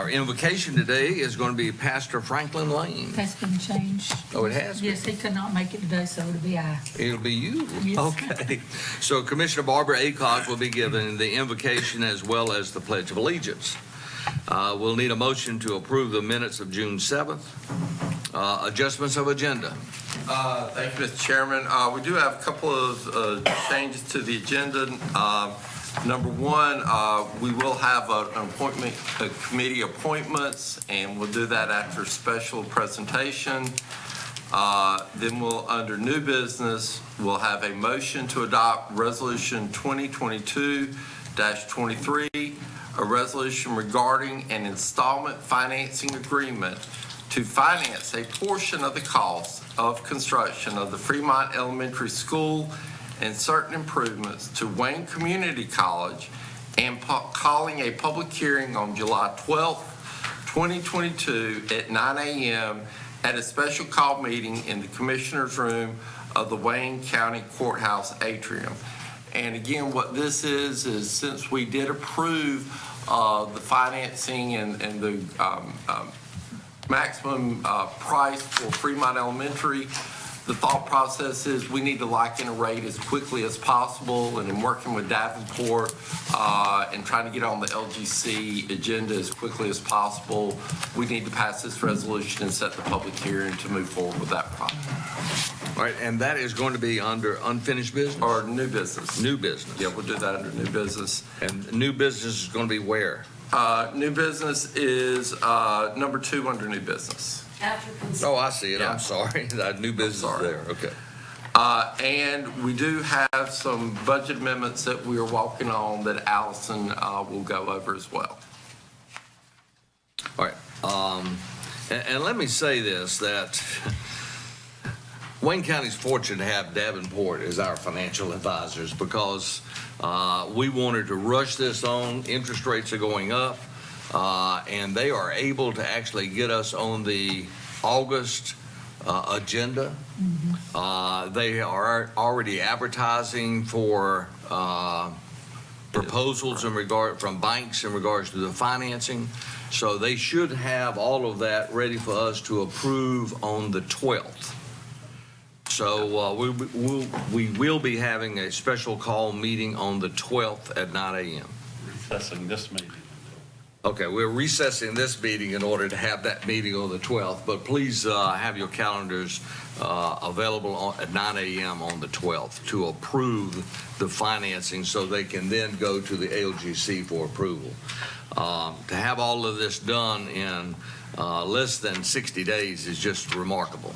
Our invocation today is going to be Pastor Franklin Lane. That's been changed. Oh, it has been? Yes, he could not make it today, so it'll be I. It'll be you. Yes. Okay. So Commissioner Barbara Aycock will be giving the invocation as well as the Pledge of Allegiance. We'll need a motion to approve the minutes of June 7th. Adjustments of agenda. Thank you, Mr. Chairman. We do have a couple of changes to the agenda. Number one, we will have a committee appointments, and we'll do that after a special presentation. Then under new business, we'll have a motion to adopt Resolution 2022-23, a resolution regarding an installment financing agreement to finance a portion of the cost of construction of the Fremont Elementary School and certain improvements to Wayne Community College, and calling a public hearing on July 12th, 2022 at 9 a.m. at a special call meeting in the Commissioner's Room of the Wayne County Courthouse atrium. And again, what this is since we did approve the financing and the maximum price for Fremont Elementary, the thought process is we need to lock in a rate as quickly as possible, and in working with Davenport and trying to get on the LGC agenda as quickly as possible, we need to pass this resolution and set the public hearing to move forward with that project. All right, and that is going to be under unfinished business? Or new business. New business. Yeah, we'll do that under new business. And new business is going to be where? New business is number 2 under new business. Oh, I see it. Yeah. I'm sorry. That new business sorry. there. Okay. And we do have some budget amendments that we are working on that Allison will go over as well. All right. And let me say this, that Wayne County's fortunate to have Davenport as our financial advisors, because we wanted to rush this on. Interest rates are going up, and they are able to actually get us on the August agenda. They are already advertising for proposals from banks in regards to the financing. So they should have all of that ready for us to approve on the 12th. So we will be having a special call meeting on the 12th at 9 a.m. Recessing this meeting. Okay, we're recessing this meeting in order to have that meeting on the 12th, but please have your calendars available at 9 a.m. on the 12th to approve the financing so they can then go to the ALGC for approval. To have all of this done in less than 60 days is just remarkable.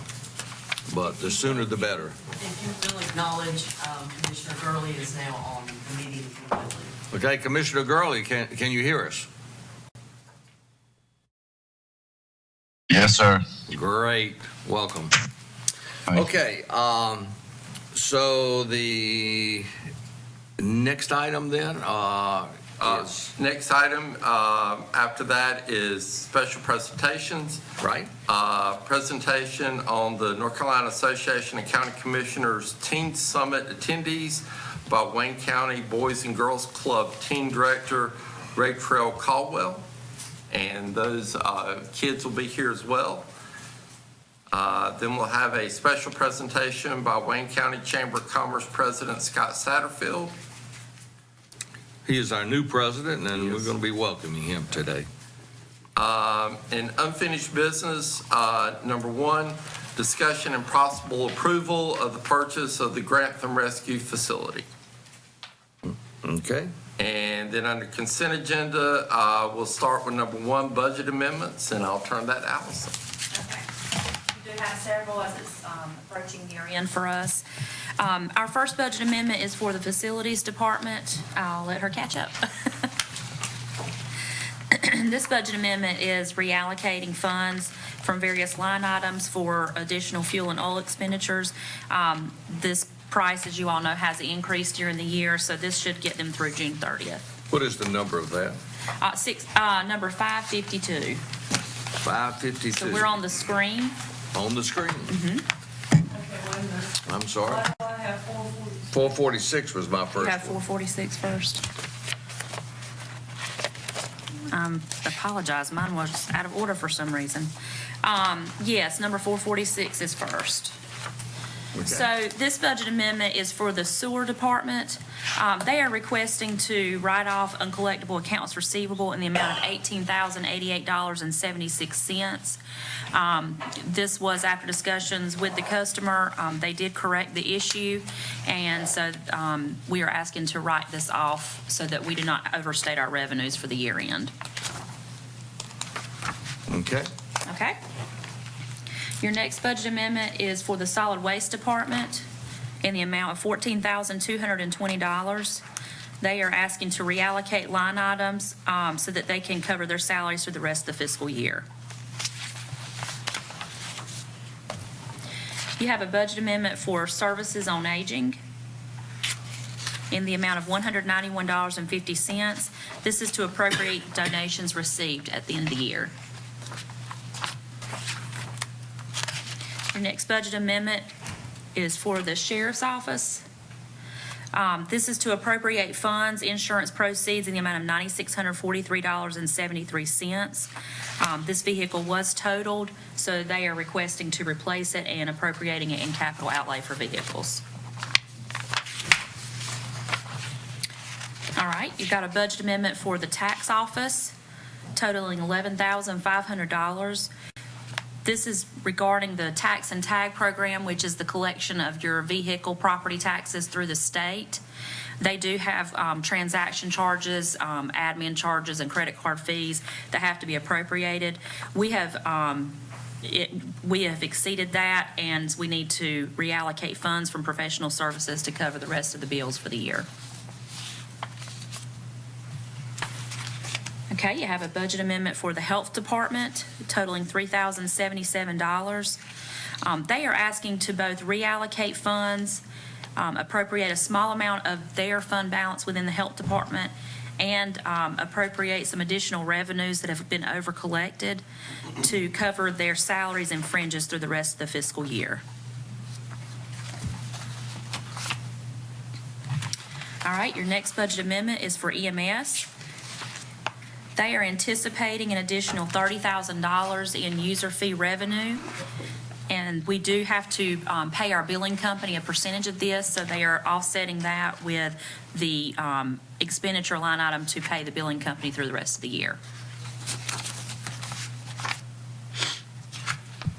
But the sooner the better. If you will acknowledge, Commissioner Gurley is now on the meeting completely. Okay, Commissioner Gurley, can you hear us? Yes, sir. Great, welcome. Thank you. Okay, so the next item then is, Next item after that is special presentations. right? Presentation on the North Carolina Association of County Commissioners Teen Summit attendees by Wayne County Boys and Girls Club Teen Director Ray Trail Caldwell. And those kids will be here as well. Then we'll have a special presentation by Wayne County Chamber of Commerce President Scott Satterfield. He is our new president, and we're Yes. going to be welcoming him today. In unfinished business, number 1, discussion and possible approval of the purchase of the Grantham Rescue Facility. Okay? And then under consent agenda, we'll start with number 1, budget amendments, and I'll turn that to Allison. Okay. We do have several as it's approaching year end for us. Our first budget amendment is for the facilities department. I'll let her catch up. This budget amendment is reallocating funds from various line items for additional fuel and oil expenditures. This price, as you all know, has increased during the year, so this should get them through June 30th. What is the number of that? Number 552. 552. So we're on the screen. On the screen. Okay, wait a minute. I'm sorry. Why do I have 446? 446 was my You first have one. 446 first. I apologize, mine was out of order for some reason. Yes, number 446 is first. So this budget amendment is for the sewer department. They are requesting to write off uncollectible accounts receivable in the amount of $18,088.76. This was after discussions with the customer. They did correct the issue, and so we are asking to write this off so that we do not overstate our revenues for the year end. Okay. Okay? Your next budget amendment is for the solid waste department in the amount of $14,220. They are asking to reallocate line items so that they can cover their salaries for the rest of the fiscal year. You have a budget amendment for services on aging in the amount of $191.50. This is to appropriate donations received at the end of the year. Your next budget amendment is for the sheriff's office. This is to appropriate funds, insurance proceeds in the amount of $9,643.73. This vehicle was totaled, so they are requesting to replace it and appropriating it in capital outlay for vehicles. All right, you've got a budget amendment for the tax office totaling $11,500. This is regarding the tax and tag program, which is the collection of your vehicle property taxes through the state. They do have transaction charges, admin charges, and credit card fees that have to be appropriated. We have exceeded that, and we need to reallocate funds from professional services to cover the rest of the bills for the year. Okay, you have a budget amendment for the health department totaling $3,077. They are asking to both reallocate funds, appropriate a small amount of their fund balance within the health department, and appropriate some additional revenues that have been over-collected to cover their salaries and fringes through the rest of the fiscal year. All right, your next budget amendment is for EMS. They are anticipating an additional $30,000 in user fee revenue, and we do have to pay our billing company a percentage of this, so they are offsetting that with the expenditure line item to pay the billing company through the rest of the year.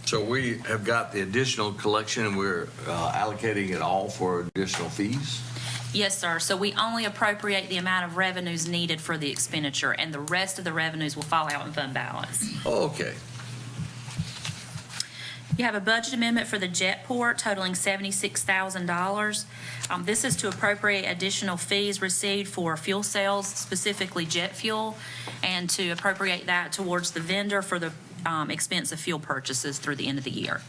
So we have got the additional collection and we're allocating it all for additional fees? Yes, sir. So we only appropriate the amount of revenues needed for the expenditure, and the rest of the revenues will fall out in fund balance. Oh, okay. You have a budget amendment for the Jetport totaling $76,000. This is to appropriate additional fees received for fuel sales, specifically jet fuel, and to appropriate that towards the vendor for the expense of fuel purchases through the end of the year.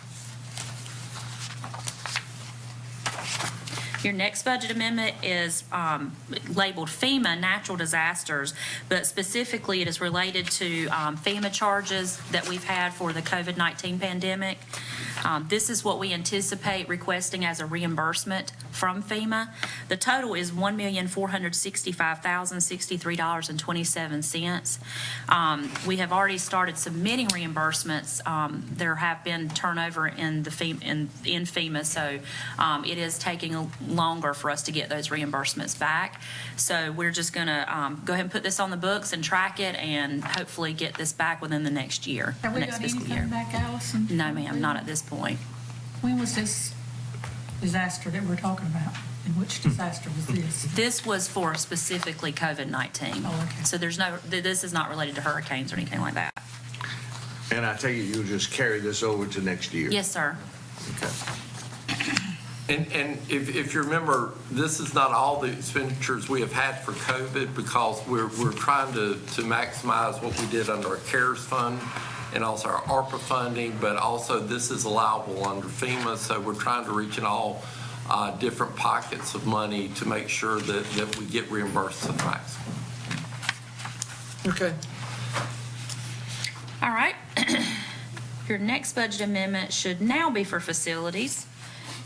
Your next budget amendment is labeled FEMA Natural Disasters, but specifically it is related to FEMA charges that we've had for the COVID-19 pandemic. This is what we anticipate requesting as a reimbursement from FEMA. The total is $1,465,063.27. We have already started submitting reimbursements. There have been turnover in FEMA, so it is taking longer for us to get those reimbursements back. So we're just going to go ahead and put this on the books and track it, and hopefully get this back within the next year, Have the we next got fiscal year. anything back, Allison? No, ma'am, not at this point. When was this disaster that we're talking about? And which disaster was this? This was for specifically COVID-19. Oh, okay. So this is not related to hurricanes or anything like that. And I take it you'll just carry this over to next year? Yes, sir. Okay. And if you remember, this is not all the expenditures we have had for COVID, because we're trying to maximize what we did under our CARES fund and also our ARPA funding, but also this is allowable under FEMA, so we're trying to reach in all different pockets of money to make sure that we get reimbursed to the maximum. Okay. All right. Your next budget amendment should now be for facilities.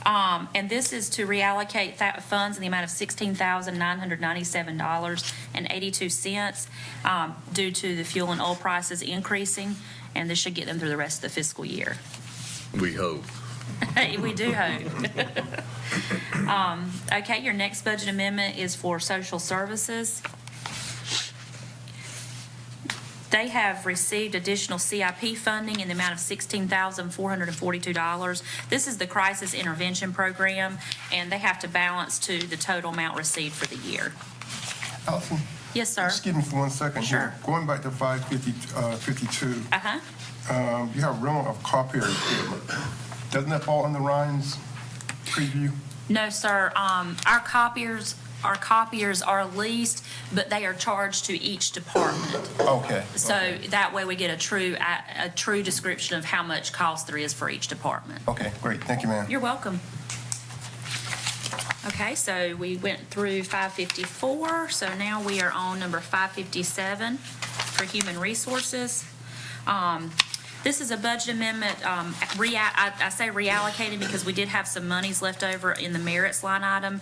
And this is to reallocate funds in the amount of $16,997.82 due to the fuel and oil prices increasing, and this should get them through the rest of the fiscal year. We hope. We do hope. Okay, your next budget amendment is for social services. They have received additional CIP funding in the amount of $16,442. This is the crisis intervention program, and they have to balance to the total amount received for the year. Allison, Yes, sir. excuse me for 1 second Sure. here. Going back to 552, Uh-huh. you have rental of copier equipment. Doesn't that fall under Ryan's preview? No, sir. Our copiers are leased, but they are charged to each department. Okay. So that way we get a true description of how much cost there is for each department. Okay, great. Thank you, ma'am. You're welcome. Okay, so we went through 554, so now we are on number 557 for human resources. This is a budget amendment, I say reallocated because we did have some monies left over in the merits line item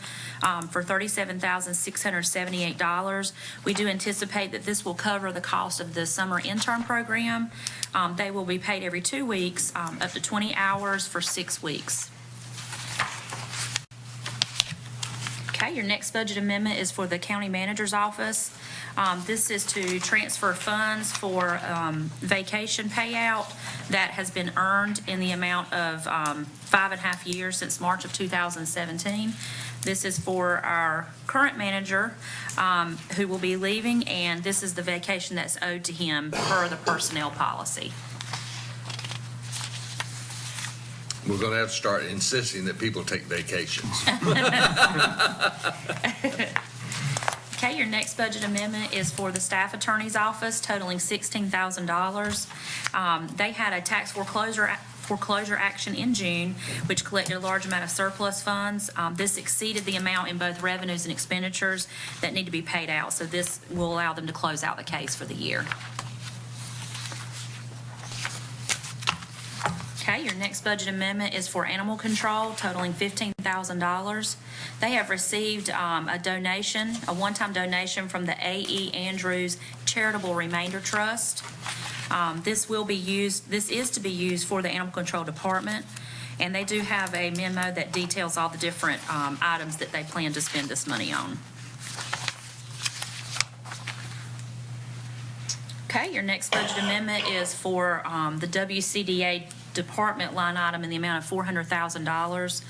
for $37,678. We do anticipate that this will cover the cost of the summer intern program. They will be paid every 2 weeks, up to 20 hours for 6 weeks. Okay, your next budget amendment is for the county manager's office. This is to transfer funds for vacation payout that has been earned in the amount of 5.5 years since March of 2017. This is for our current manager who will be leaving, and this is the vacation that's owed to him per the personnel policy. We're going to have to start insisting that people take vacations. Okay, your next budget amendment is for the staff attorney's office totaling $16,000. They had a tax foreclosure action in June, which collected a large amount of surplus funds. This exceeded the amount in both revenues and expenditures that need to be paid out, so this will allow them to close out the case for the year. Okay, your next budget amendment is for animal control totaling $15,000. They have received a donation, a one-time donation from the A.E. Andrews Charitable Remainder Trust. This is to be used for the animal control department, and they do have a memo that details all the different items that they plan to spend this money on. Okay, your next budget amendment is for the WCDA department line item in the amount of $400,000.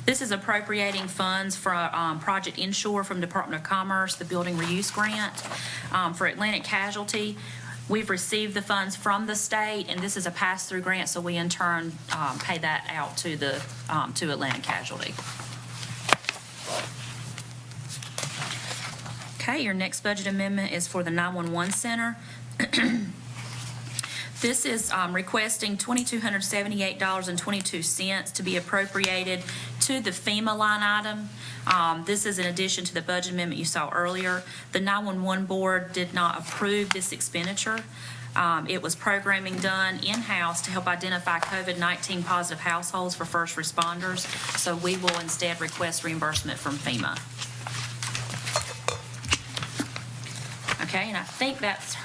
This is appropriating funds for Project Insure from Department of Commerce, the building reuse grant for Atlantic Casualty. We've received the funds from the state, and this is a pass-through grant, so we in turn pay that out to the to Atlantic Casualty. Okay, your next budget amendment is for the 911 center. This is requesting $2,278.22 to be appropriated to the FEMA line item. This is in addition to the budget amendment you saw earlier. The 911 board did not approve this expenditure. It was programming done in-house to help identify COVID-19 positive households for first responders, so we will instead request reimbursement from FEMA. Okay, and I think that's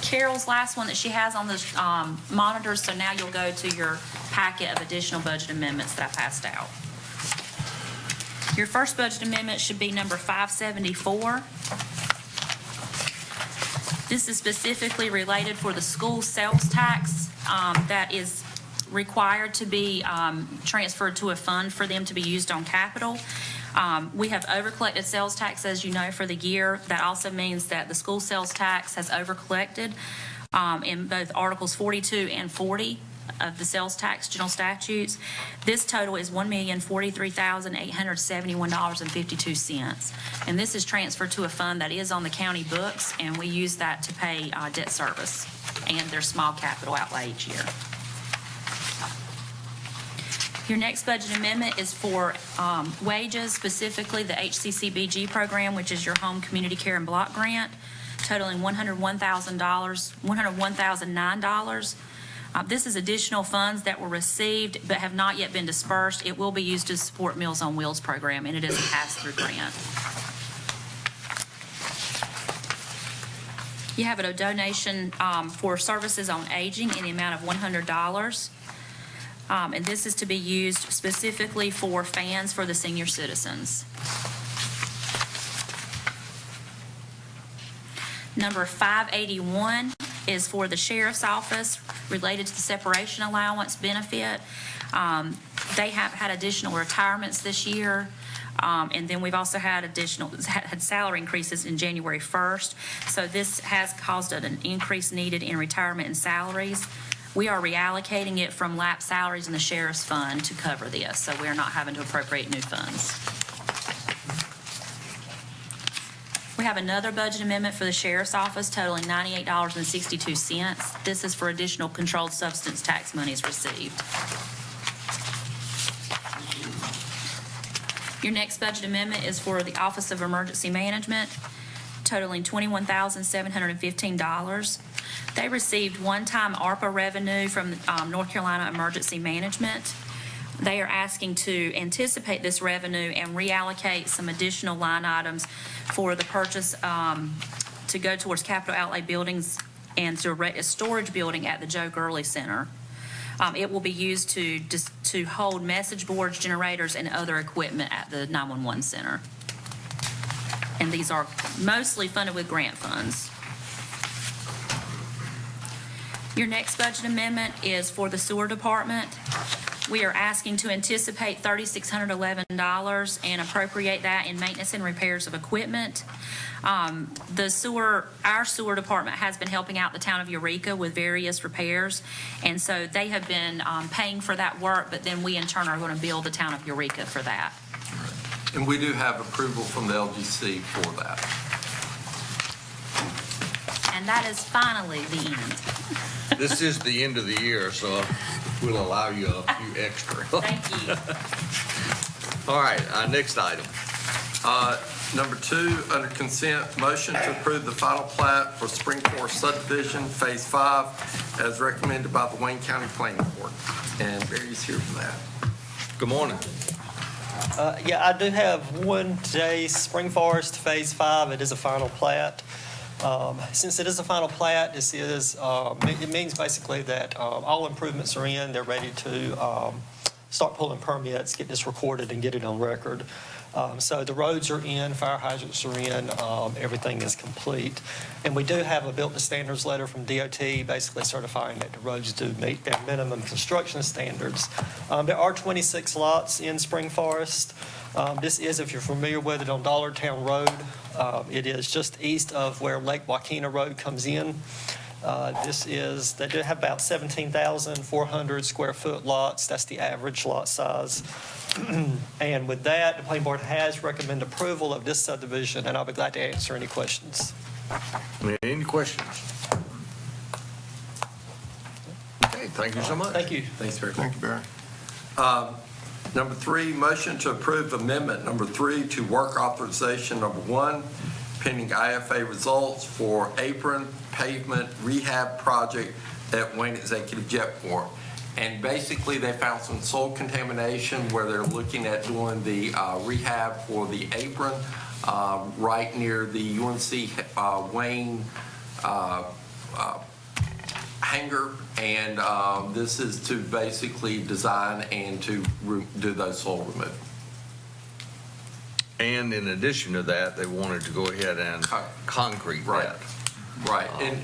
Carol's last one that she has on the monitors, so now you'll go to your packet of additional budget amendments that I passed out. Your first budget amendment should be number 574. This is specifically related for the school sales tax that is required to be transferred to a fund for them to be used on capital. We have overcollected sales tax, as you know, for the year. That also means that the school sales tax has overcollected in both Articles 42 and 40 of the sales tax general statutes. This total is $1,043,871.52. And this is transferred to a fund that is on the county books, and we use that to pay debt service and their small capital outlay each year. Your next budget amendment is for wages, specifically the HCCBG program, which is your Home Community Care and Block Grant, totaling $101,009. This is additional funds that were received but have not yet been dispersed. It will be used to support Meals on Wheels program, and it is a pass-through grant. You have a donation for services on aging in the amount of $100. And this is to be used specifically for fans for the senior citizens. Number 581 is for the sheriff's office related to the separation allowance benefit. They have had additional retirements this year. And then we've also had had salary increases in January 1st. So this has caused an increase needed in retirement and salaries. We are reallocating it from lapsed salaries in the sheriff's fund to cover this, so we're not having to appropriate new funds. We have another budget amendment for the sheriff's office totaling $98.62. This is for additional controlled substance tax monies received. Your next budget amendment is for the Office of Emergency Management, totaling $21,715. They received one-time ARPA revenue from North Carolina Emergency Management. They are asking to anticipate this revenue and reallocate some additional line items for the purchase to go towards capital outlay buildings and to erect a storage building at the Joe Gurley Center. It will be used to hold message boards, generators, and other equipment at the 911 center. And these are mostly funded with grant funds. Your next budget amendment is for the sewer department. We are asking to anticipate $3,611 and appropriate that in maintenance and repairs of equipment. Our sewer department has been helping out the town of Eureka with various repairs, and so they have been paying for that work, but then we in turn are going to bill the town of Eureka for that. And we do have approval from the LGC for that. And that is finally the end. This is the end of the year, so we'll allow you a few extra. Thank you. All right, next item. Number 2, under consent, motion to approve the final plat for Spring Forest subdivision, Phase 5, as recommended by the Wayne County Planning Board. And Barry's here for that. Good morning. Yeah, I do have one today, Spring Forest Phase 5. It is a final plat. Since it is a final plat, this is, it means basically that all improvements are in. They're ready to start pulling permits, get this recorded, and get it on record. So the roads are in, fire hydrants are in, everything is complete. And we do have a built to standards letter from DOT basically certifying that the roads do meet their minimum construction standards. There are 26 lots in Spring Forest. This is, if you're familiar with it, on Dollartown Road. It is just east of where Lake Wakena Road comes in. They do have about 17,400 square foot lots. That's the average lot size. And with that, the planning board has recommended approval of this subdivision, and I'll be glad to answer any questions. Any questions? Okay, thank you so much. Thank you. Thanks, Barry. Thank you, Barry. Number 3, motion to approve amendment number 3 to work authorization number 1, pending IFA results for apron pavement rehab project at Wayne Executive Jetport. And basically, they found some soil contamination where they're looking at doing the rehab for the apron right near the UNC Wayne hangar. And this is to basically design and to do those soil removal. And in addition to that, they wanted to go ahead and concrete that. Right. And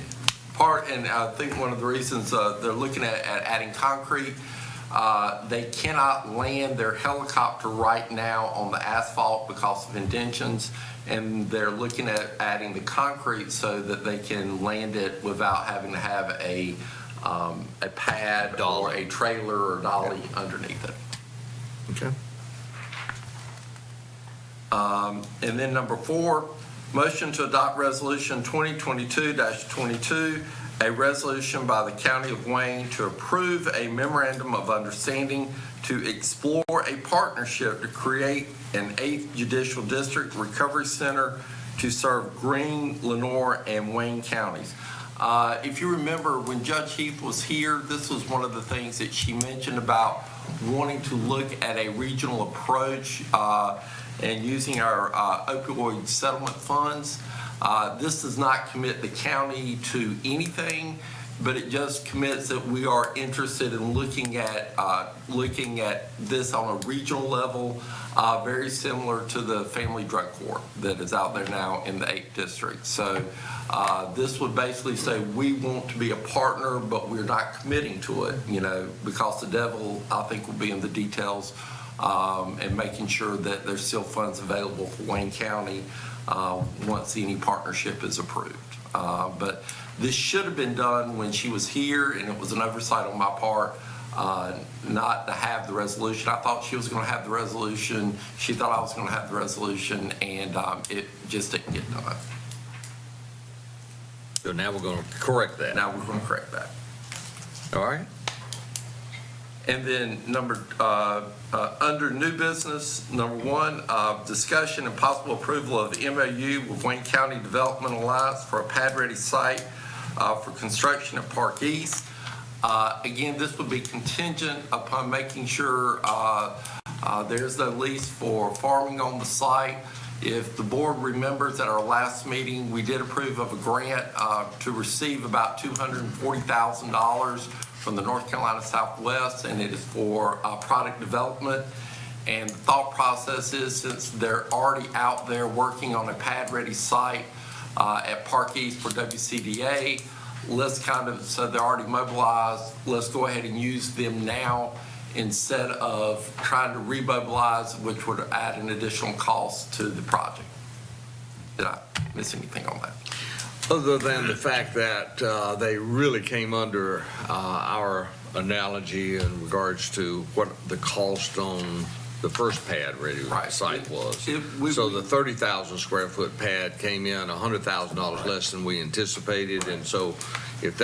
I think one of the reasons they're looking at adding concrete, they cannot land their helicopter right now on the asphalt because of indentions, and they're looking at adding the concrete so that they can land it without having to have a pad or a trailer or dolly underneath it. Okay. And then number 4, motion to adopt resolution 2022-22, a resolution by the County of Wayne to approve a memorandum of understanding to explore a partnership to create an 8th Judicial District Recovery Center to serve Greene, Lenoir, and Wayne counties. If you remember, when Judge Heath was here, this was one of the things that she mentioned about wanting to look at a regional approach and using our opioid settlement funds. This does not commit the county to anything, but it just commits that we are interested in looking at this on a regional level, very similar to the Family Drug Court that is out there now in the 8th District. So this would basically say we want to be a partner, but we're not committing to it, because the devil, I think, will be in the details and making sure that there's still funds available for Wayne County once any partnership is approved. But this should have been done when she was here, and it was an oversight on my part not to have the resolution. I thought she was going to have the resolution. She thought I was going to have the resolution, and it just didn't get done. So now we're going to correct that. Now we're going to correct that. All right? And then under new business, number 1, discussion and possible approval of MOU with Wayne County Development Alliance for a pad-ready site for construction at Park East. Again, this would be contingent upon making sure there's no lease for farming on the site. If the board remembers at our last meeting, we did approve of a grant to receive about $240,000 from the North Carolina Southwest, and it is for product development. And the thought process is, since they're already out there working on a pad-ready site at Park East for WCDA, so they're already mobilized, let's go ahead and use them now instead of trying to remobilize, which would add an additional cost to the project. Did I miss anything on that? Other than the fact that they really came under our analogy in regards to what the cost on the first pad-ready site was. So the 30,000 square foot pad came in $100,000 less than we anticipated, and so if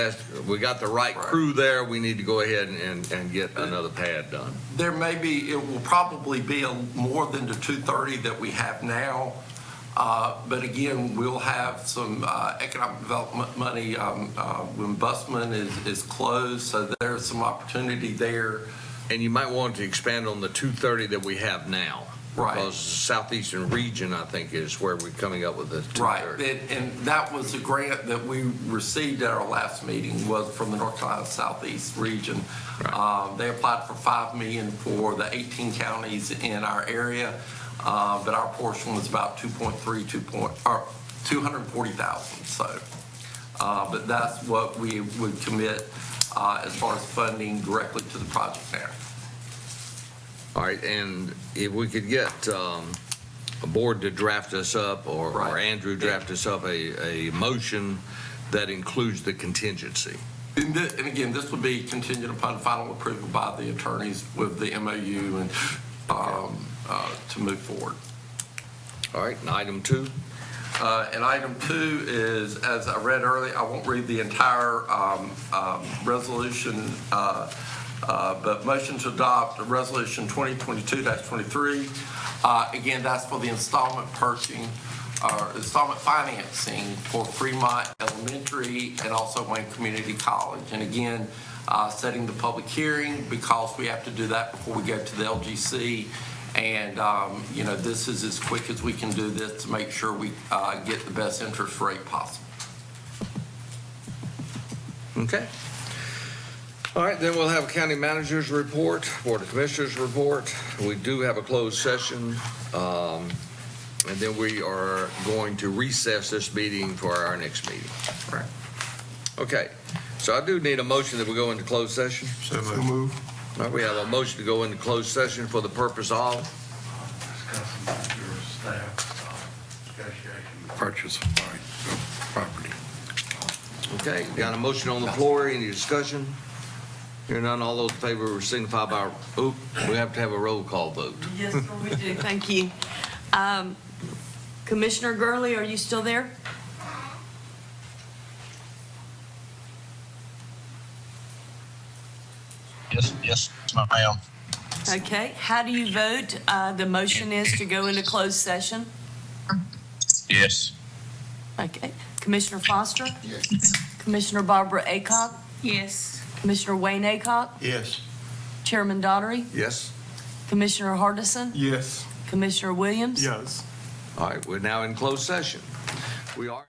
we got the right crew there, we need to go ahead and get another pad done. There may be, it will probably be more than the 230 that we have now. But again, we'll have some economic development money when Busman is closed, so there's some opportunity there. And you might want to expand on the 230 that we have now. Right. Because Southeastern region, I think, is where we're coming up with the 230. Right, and that was a grant that we received at our last meeting, was from the North Carolina Southeast region. Right. They applied for $5 million for the 18 counties in our area, but our portion was about 240,000. So, but that's what we would commit as far as funding directly to the project now. All right, and if we could get a board to draft us up, or Andrew draft us up a motion that includes the contingency. And again, this would be contingent upon final approval by the attorneys with the MOU and to move forward. All right, and item 2. And item 2 is, as I read earlier, I won't read the entire resolution, but motion to adopt resolution 2022-23. Again, that's for the installment financing for Fremont Elementary and also Wayne Community College. And again, setting the public hearing, because we have to do that before we go to the LGC. And, this is as quick as we can do this to make sure we get the best interest rate possible. Okay. All right, then we'll have a county manager's report, board of commissioners report. We do have a closed session, and then we are going to recess this meeting for our next meeting. Right. Okay, so I do need a motion that we go into closed session. So move. All right, we have a motion to go into closed session for the purpose of Purchase of property. Okay, got a motion on the floor. Any discussion? Hearing none, all those in favor signify by, we have to have a roll call vote. Yes, sir, we do. Thank you. Commissioner Gurley, are you still there? Yes, ma'am. Okay. How do you vote? The motion is to go into closed session. Yes. Okay. Commissioner Foster? Yes. Commissioner Barbara Aycock, Yes. Commissioner Wayne Aycock, Yes. Chairman Daughtery, Yes? Commissioner Hardison, Yes. Commissioner Williams. Yes. All right, we're now in closed session. We are.